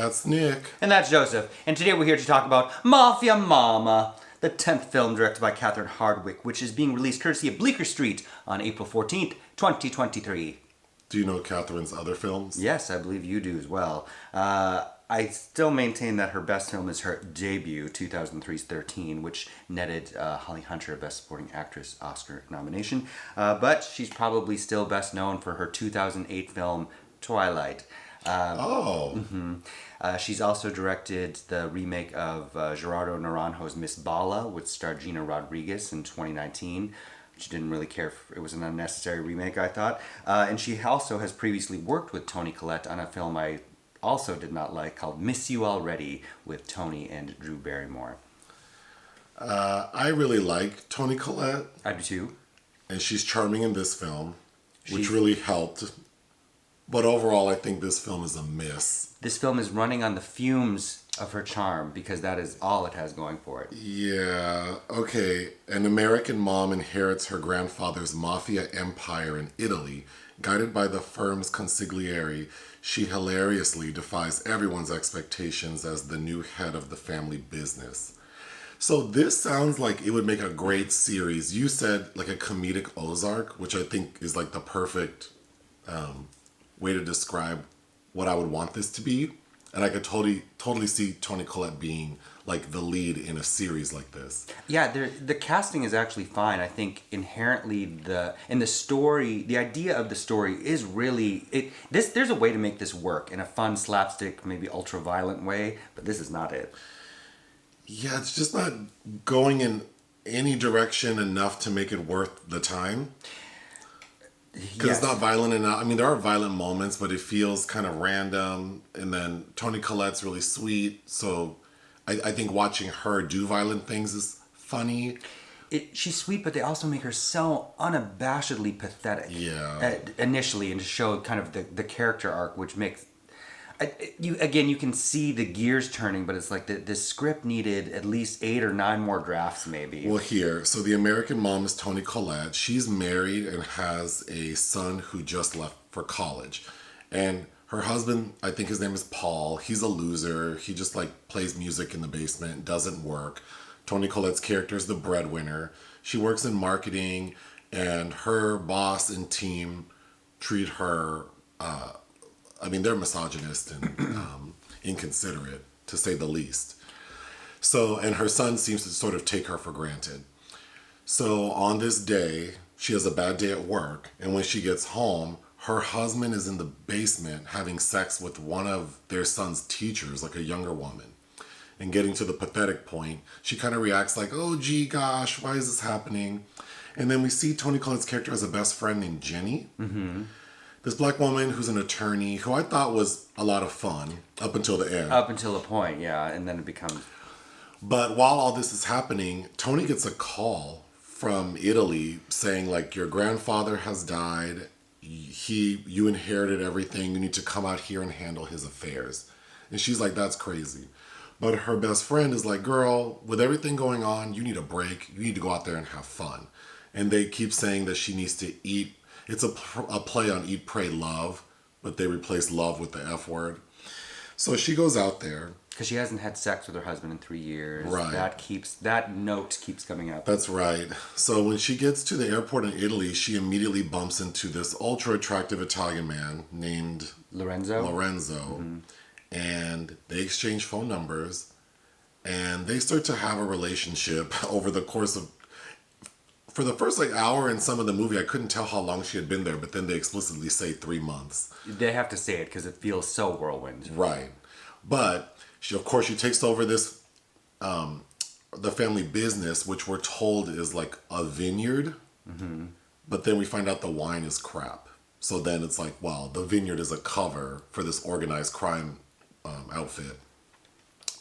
That's Nick. And that's Joseph. And today we're here to talk about Mafia Mamma, the 10th film directed by Catherine Hardwicke, which is being released courtesy of Bleecker Street on April 14th, 2023. Do you know Catherine's other films? Yes, I believe you do as well. I still maintain that her best film is her debut, 2003's 13, which netted Holly Hunter a Best Supporting Actress Oscar nomination. But she's probably still best known for her 2008 film, Twilight. She's also directed the remake of Gerardo Naranjo's Miss Bala, which starred Gina Rodriguez in 2019. She didn't really care if it was an unnecessary remake, I thought. And she also has previously worked with Toni Collette on a film I also did not like called Miss You Already with Toni and Drew Barrymore. I really like Toni Collette. I do too. And she's charming in this film, which really helped. But overall, I think this film is a miss. This film is running on the fumes of her charm because that is all it has going for it. Yeah, okay. An American mom inherits her grandfather's mafia empire in Italy. Guided by the firm's consigliere, she hilariously defies everyone's expectations as the new head of the family business. So this sounds like it would make a great series. You said like a comedic Ozark, which I think is like the perfect way to describe what I would want this to be. And I could totally see Toni Collette being like the lead in a series like this. Yeah, the casting is actually fine. I think inherently the story, the idea of the story is really there's a way to make this work in a fun slapstick, maybe ultra violent way, but this is not it. Yeah, it's just not going in any direction enough to make it worth the time. Because It's not violent enough. I mean, there are violent moments, but it feels kind of random. And then Toni Collette's really sweet. So I think watching her do violent things is funny. She's sweet, but they also make her so unabashedly pathetic. Yeah. Initially, and to show kind of the character arc, which makes... You can see the gears turning, but it's like the script needed at least 8 or 9 more drafts, maybe. Well, so the American mom is Toni Collette. She's married and has a son who just left for college. And her husband, I think his name is Paul. He's a loser. He just like plays music in the basement, doesn't work. Toni Collette's character is the breadwinner. She works in marketing, and her boss and team treat her... they're misogynist and inconsiderate, to say the least. So, and her son seems to sort of take her for granted. So on this day, she has a bad day at work, and when she gets home, her husband is in the basement having sex with one of their son's teachers, like a younger woman. And getting to the pathetic point, she kind of reacts like, oh, gee, gosh, why is this happening? And then we see Toni Collette's character as a best friend named Jenny. Mm-hmm. This black woman who's an attorney, who I thought was a lot of fun up until the end. Up until a point, yeah, and then it becomes... But while all this is happening, Toni gets a call from Italy saying, like, your grandfather has died. You inherited everything. You need to come out here and handle his affairs. And she's like, that's crazy. But her best friend is like, girl, with everything going on, you need a break. You need to go out there and have fun. And they keep saying that she needs to eat. It's a play on Eat, Pray, Love, but they replace love with the F word. So she goes out there. Because she hasn't had sex with her husband in 3 years. Right. That note keeps coming up. That's right. So when she gets to the airport in Italy, she immediately bumps into this ultra attractive Italian man named Lorenzo. Mm-hmm. And they exchange phone numbers. And they start to have a relationship over the course of... For the first hour in some of the movie, I couldn't tell how long she had been there, but then they explicitly say 3 months. They have to say it because it feels so whirlwind. Right. But she takes over this, the family business, which we're told is like a vineyard. Mm-hmm. But then we find out the wine is crap. So then it's like, wow, the vineyard is a cover for this organized crime outfit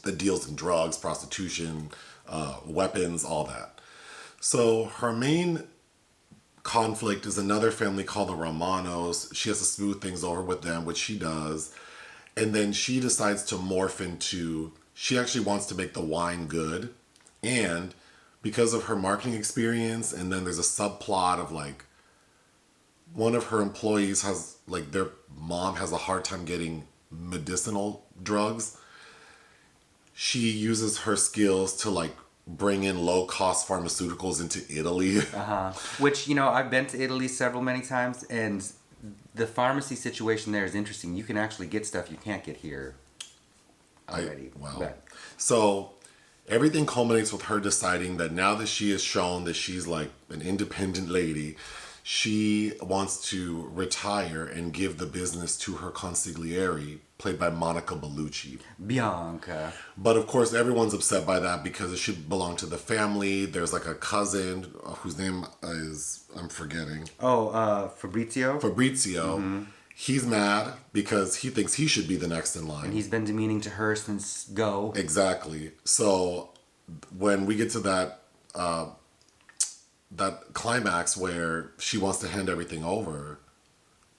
that deals in drugs, prostitution, weapons, all that. So her main conflict is another family called the Romanos. She has to smooth things over with them, which she does. And then she decides to morph into, she actually wants to make the wine good. And because of her marketing experience, and then there's a subplot of like, one of her employees has, like, their mom has a hard time getting medicinal drugs. She uses her skills to like bring in low-cost pharmaceuticals into Italy. Which, you know, I've been to Italy many times, and the pharmacy situation there is interesting. You can actually get stuff you can't get here already. So everything culminates with her deciding that now that she has shown that she's like an independent lady, she wants to retire and give the business to her consigliere, played by Monica Bellucci. Bianca. But of course, everyone's upset by that because it should belong to the family. There's like a cousin whose name is, I'm forgetting. Fabrizio. Fabrizio. He's mad because he thinks he should be the next in line. And he's been demeaning to her since go. Exactly. So when we get to that climax where she wants to hand everything over,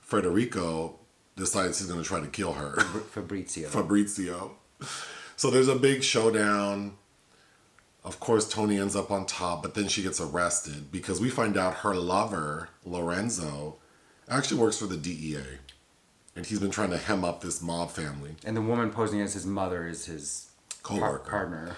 Federico decides he's going to try to kill her. Fabrizio. So there's a big showdown. Of course, Toni ends up on top, but then she gets arrested because we find out her lover, Lorenzo, actually works for the DEA. And he's been trying to hem up this mob family. And the woman posing as his mother is his co-worker. Partner.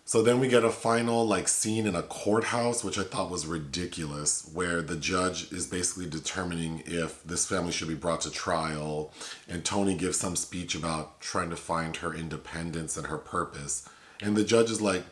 So then we get a final like scene in a courthouse, which I thought was ridiculous, where the judge is basically determining if this family should be brought to trial. And Toni gives some speech about trying to find her independence and her purpose. And the judge is like,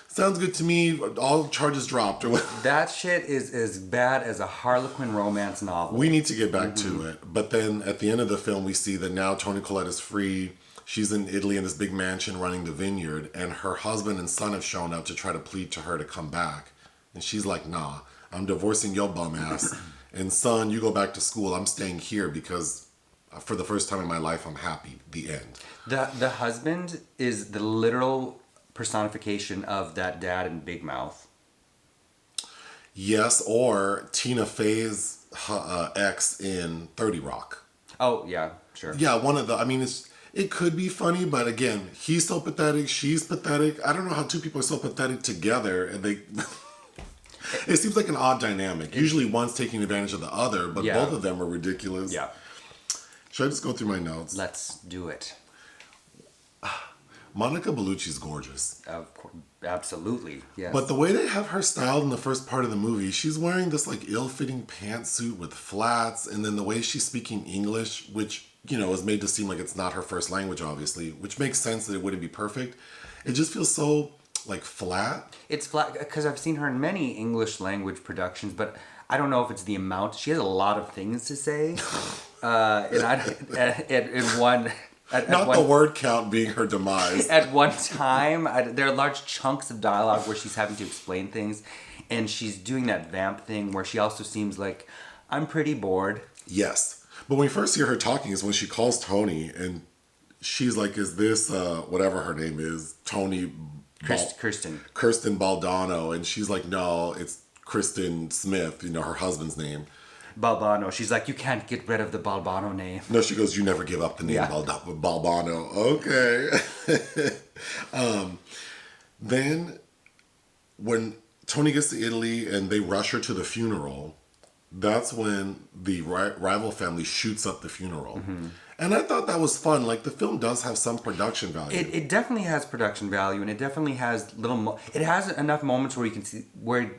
sounds good to me, all charges dropped. Or whatever. That shit is as bad as a Harlequin romance novel. We need to get back to it. But then at the end of the film, we see that now Toni Collette is free. She's in Italy in this big mansion running the vineyard, and her husband and son have shown up to try to plead to her to come back. And she's like, nah, I'm divorcing your bum ass. And son, you go back to school. I'm staying here because for the first time in my life, I'm happy. The end. The husband is the literal personification of that dad in Big Mouth. Yes, or Tina Fey's ex in 30 Rock. Oh, yeah, sure. Yeah, one of the, I mean, it could be funny, but again, he's so pathetic, she's pathetic. I don't know how two people are so pathetic together, and they... It seems like an odd dynamic. Usually one's taking advantage of the other, but both of them are ridiculous. Yeah. Should I just go through my notes? Let's do it. Monica Bellucci's gorgeous. Of course, absolutely, yes. But the way they have her styled in the first part of the movie, she's wearing this like ill-fitting pantsuit with flats, and then the way she's speaking English, which, you know, is made to seem like it's not her first language, obviously, which makes sense that it wouldn't be perfect. It just feels so, like, flat. It's flat, because I've seen her in many English language productions, but I don't know if it's the amount. She has a lot of things to say. Not the word count being her demise. At one time, there are large chunks of dialogue where she's having to explain things, and she's doing that vamp thing where she also seems like, I'm pretty bored. Yes. But when we first hear her talking is when she calls Toni, and she's like, is this, whatever her name is, Toni... Kristin Baldano. And she's like, no, it's Kristin Smith, you know, her husband's name. Balbano. She's like, you can't get rid of the Balbano name. No, she goes, you never give up the name Balbano. Okay. Then when Toni gets to Italy and they rush her to the funeral, that's when the rival family shoots up the funeral. Mm-hmm. And I thought that was fun. Like, the film does have some production value. It definitely has production value, and it definitely has it has enough moments where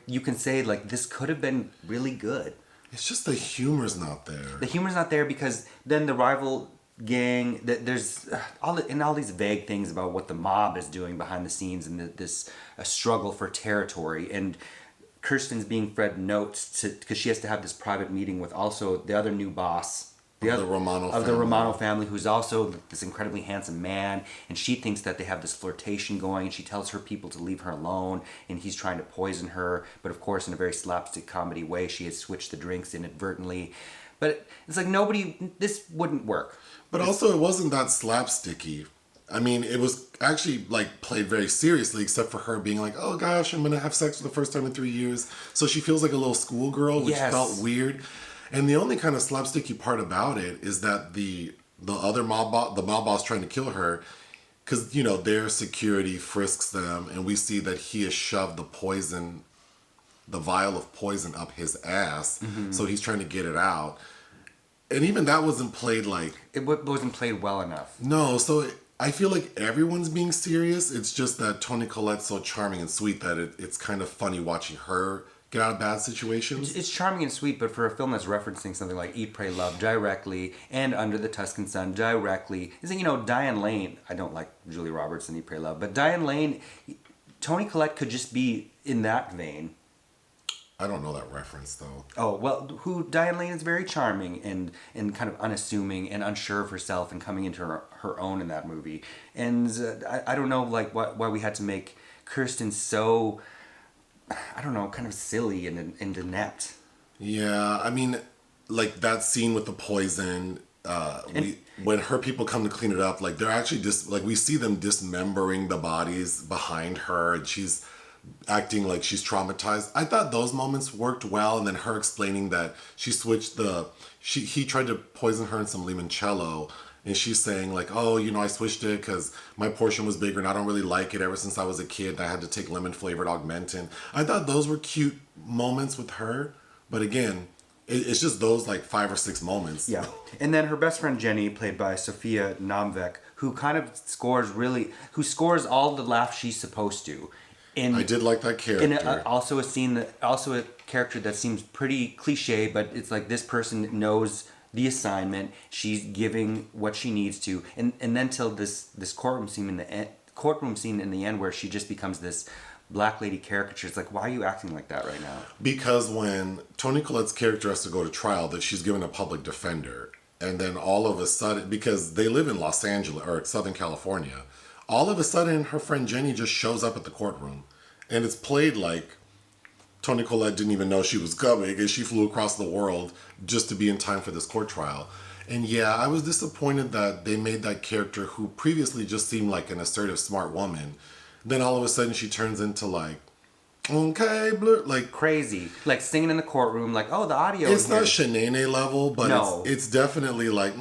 you can say, like, this could have been really good. It's just the humor's not there. The humor's not there because then the rival gang, there's all these vague things about what the mob is doing behind the scenes, and this struggle for territory. And Kirsten's being fed notes because she has to have this private meeting with also the other new boss of the Romano family, who's also this incredibly handsome man, and she thinks that they have this flirtation going, and she tells her people to leave her alone, and he's trying to poison her, but of course in a very slapstick comedy way she has switched the drinks inadvertently. But it's like, this wouldn't work. But also it wasn't that slapsticky. I mean, it was actually like played very seriously, except for her being like, oh gosh, I'm gonna have sex for the first time in 3 years. So she feels like a little schoolgirl, which felt weird. And the only kind of slapsticky part about it is that the mob boss trying to kill her, because, you know, their security frisks them, and we see that he has shoved the vial of poison up his ass, so he's trying to get it out. And even that wasn't played like... It wasn't played well enough. No, so I feel like everyone's being serious. It's just that Toni Collette's so charming and sweet that it's kind of funny watching her get out of bad situations. It's charming and sweet, but for a film that's referencing something like Eat, Pray, Love directly and Under the Tuscan Sun directly, isn't, Diane Lane, I don't like Julia Roberts in Eat, Pray, Love, but Diane Lane, Toni Collette could just be in that vein. I don't know that reference though. Oh, well, Diane Lane is very charming and kind of unassuming and unsure of herself and coming into her own in that movie. And I don't know, like, why we had to make Kristin so, I don't know, kind of silly and inept. Yeah, I mean, like that scene with the poison, when her people come to clean it up, like they're actually just, like we see them dismembering the bodies behind her and she's acting like she's traumatized. I thought those moments worked well, and then her explaining that she switched he tried to poison her in some limoncello, and she's saying like, oh, I switched it because my portion was bigger and I don't really like it ever since I was a kid. I had to take lemon flavored Augmentin. I thought those were cute moments with her, but again, it's just those like 5 or 6 moments. Yeah, and then her best friend Jenny, played by Sophia Nomvete, who kind of scores all the laughs she's supposed to. I did like that character. And also a character that seems pretty cliche, but it's like this person knows the assignment. She's giving what she needs to, and then till this courtroom scene in the end where she just becomes this black lady caricature. It's like, why are you acting like that right now? Because when Toni Collette's character has to go to trial, that she's given a public defender, and then all of a sudden, because they live in Los Angeles or Southern California. All of a sudden, her friend Jenny just shows up at the courtroom. And it's played like Toni Collette didn't even know she was coming and she flew across the world just to be in time for this court trial. And yeah, I was disappointed that they made that character, who previously just seemed like an assertive, smart woman, then all of a sudden she turns into like, okay, like crazy, like singing in the courtroom, like, oh, the audio. It's not Shanae level, but no. it's definitely like,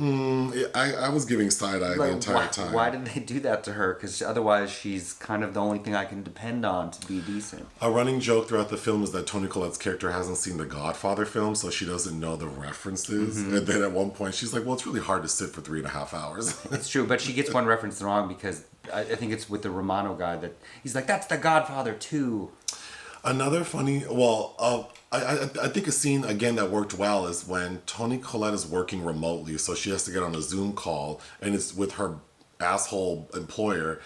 I was giving side eye the entire time. Why did they do that to her? Because otherwise, she's kind of the only thing I can depend on to be decent. A running joke throughout the film is that Toni Collette's character hasn't seen the Godfather film, so she doesn't know the references. Mm-hmm. And then at one point, she's like, well, it's really hard to sit for 3.5 hours. It's true, but she gets one reference wrong because I think it's with the Romano guy that he's like, that's the Godfather too. Another funny, I think a scene, again, that worked well is when Toni Collette is working remotely, so she has to get on a Zoom call, and it's with her asshole employer,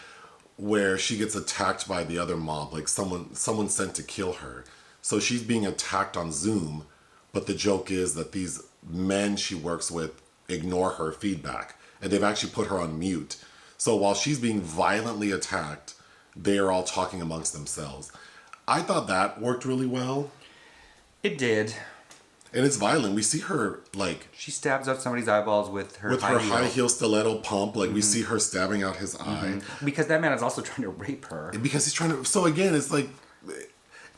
where she gets attacked by the other mob, like someone sent to kill her. So she's being attacked on Zoom, but the joke is that these men she works with ignore her feedback, and they've actually put her on mute. So while she's being violently attacked, they are all talking amongst themselves. I thought that worked really well. It did. And it's violent. We see her, like... She stabs out somebody's eyeballs with her high heel stiletto pump. Like, we see her stabbing out his eye. Because that man is also trying to rape her. Because he's trying to... So, again, it's like...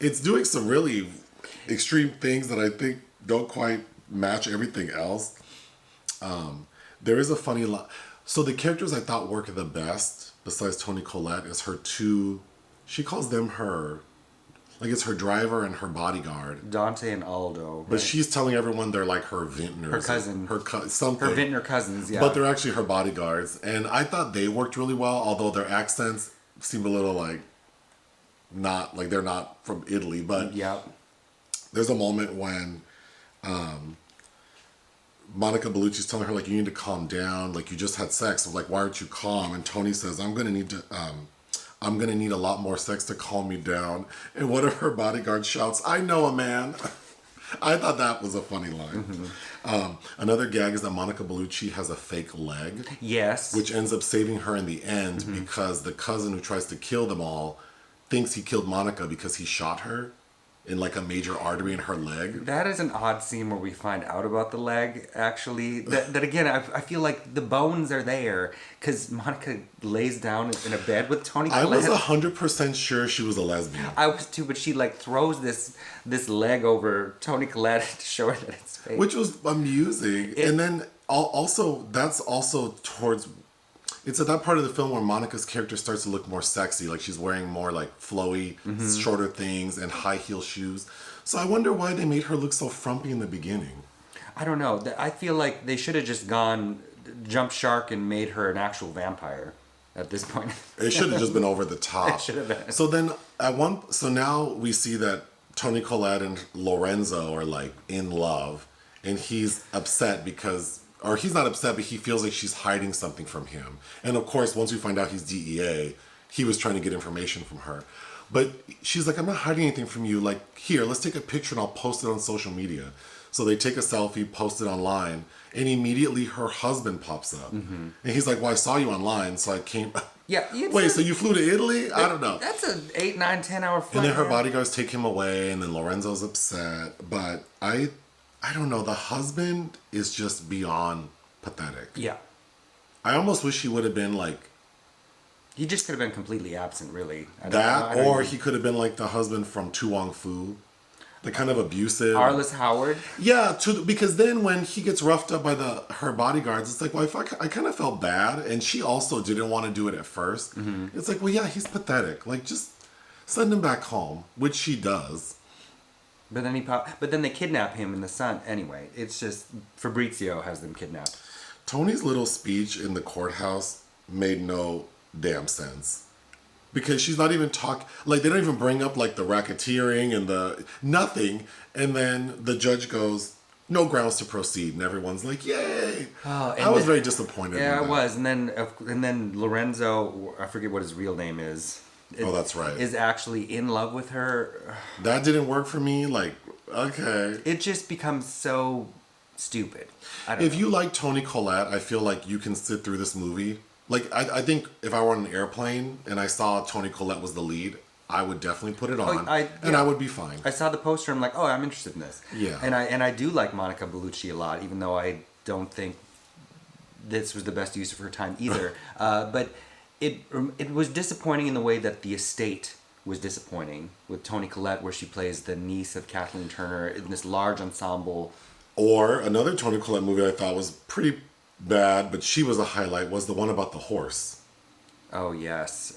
It's doing some really extreme things that I think don't quite match everything else. There is a funny line. So, the characters I thought work the best, besides Toni Collette, is her two... She calls them her... Like, it's her driver and her bodyguard. Dante and Aldo. But she's telling everyone they're like her vintners. Her cousin. Something. Her vintner cousins, yeah. But they're actually her bodyguards. And I thought they worked really well, although their accents seem a little like... Not... Like, they're not from Italy. But there's a moment when... Monica Bellucci's telling her, like, you need to calm down. Like, you just had sex. So, like, why aren't you calm? And Toni says, I'm going to need a lot more sex to calm me down. And one of her bodyguards shouts, I know a man. I thought that was a funny line. Another gag is that Monica Bellucci has a fake leg. Yes. Which ends up saving her in the end because the cousin who tries to kill them all thinks he killed Monica because he shot her in like a major artery in her leg. That is an odd scene where we find out about the leg, actually. That again, I feel like the bones are there because Monica lays down in a bed with Toni Collette. I was 100% sure she was a lesbian. I was too, but she like throws this leg over Toni Collette to show her that it's fake. Which was amusing. And then also, that's also towards... It's at that part of the film where Monica's character starts to look more sexy. Like, she's wearing more, like, flowy, shorter things and high heel shoes. So I wonder why they made her look so frumpy in the beginning. I don't know. I feel like they should have just jumped shark and made her an actual vampire. at this point. It should have just been over the top. It should have been. So then so now we see that Toni Collette and Lorenzo are like in love, and he's upset because, or he's not upset, but he feels like she's hiding something from him. And of course, once we find out he's DEA, he was trying to get information from her. But she's like, I'm not hiding anything from you. Like, here, let's take a picture and I'll post it on social media. So they take a selfie, post it online, and immediately her husband pops up. Mm-hmm. And he's like, well, I saw you online, so I came. Yeah. Wait, so you flew to Italy? I don't know. That's an 8, 9, 10 hour flight. And then her bodyguards take him away, and then Lorenzo's upset. But I don't know. The husband is just beyond pathetic. Yeah. I almost wish he would have been like, He just could have been completely absent, really. He could have been like the husband from Tu Wong Fu. The kind of abusive. Arliss Howard? Yeah, because then when he gets roughed up by her bodyguards, it's like, well, I kind of felt bad. And she also didn't want to do it at first. Mm-hmm. It's like, well, yeah, he's pathetic. Like, just send him back home, which she does. But then they kidnap him and the son. Anyway, it's just Fabrizio has them kidnapped. Tony's little speech in the courthouse made no damn sense. Because she's not even they don't even bring up like the racketeering and the nothing. And then the judge goes, no grounds to proceed. And everyone's like, yay. Oh, I was very disappointed. Yeah, I was. And then Lorenzo, I forget what his real name is. That's right. Is actually in love with her. That didn't work for me. Like, okay. It just becomes so stupid. If you like Toni Collette, I feel like you can sit through this movie. Like, I think if I were on an airplane and I saw Toni Collette was the lead, I would definitely put it on, and I would be fine. I saw the poster, I'm like, oh, I'm interested in this. Yeah. And I do like Monica Bellucci a lot, even though I don't think this was the best use of her time either. But it was disappointing in the way that The Estate was disappointing, with Toni Collette, where she plays the niece of Kathleen Turner in this large ensemble. Or another Toni Collette movie I thought was pretty bad, but she was a highlight, was the one about the horse. Oh, yes.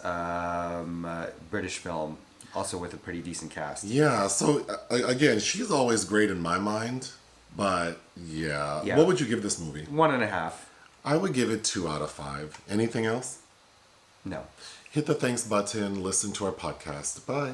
British film, also with a pretty decent cast. Yeah, so again, she's always great in my mind, but yeah. What would you give this movie? 1.5. I would give it 2 out of 5. Anything else? No. Hit the thanks button, listen to our podcast. Bye.